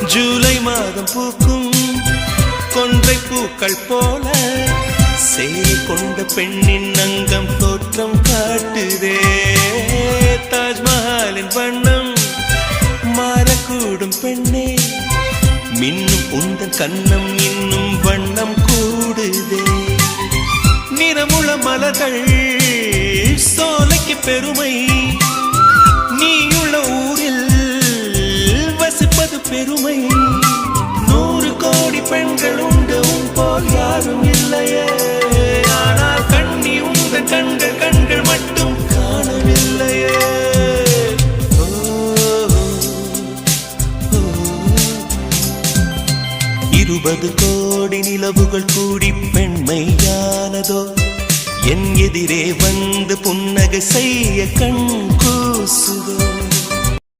ஜூலை மாதம் பூக்கும் கொன்றை பூக்கள் போல சேலை கொண்ட பெண்ணின் அங்கம் தோற்றம் காட்டுதே. தாஜ்மஹாலின் வண்ணம் மாறக்கூடும் பெண்ணே, மின்னும் உந்தன் கண்ணம் இன்னும் வண்ணம் கூடுதே. நிறமுள மலர்கள் சோலைக்கு பெருமை, நீயுள்ள ஊரில் வசிப்பது பெருமை. 100 கோடி பெண்கள் உண்டு உன் போல் யாரும் இல்லையே, ஆனால் கண்ணி உந்தன் கண்கள் கண்கள் மட்டும் காணவில்லையே. 20 கோடி நிலவுகள் கூடி பெண்மையானதோ, என் எதிரே வந்து புன்னகை செய்ய கண் கூசுதோ.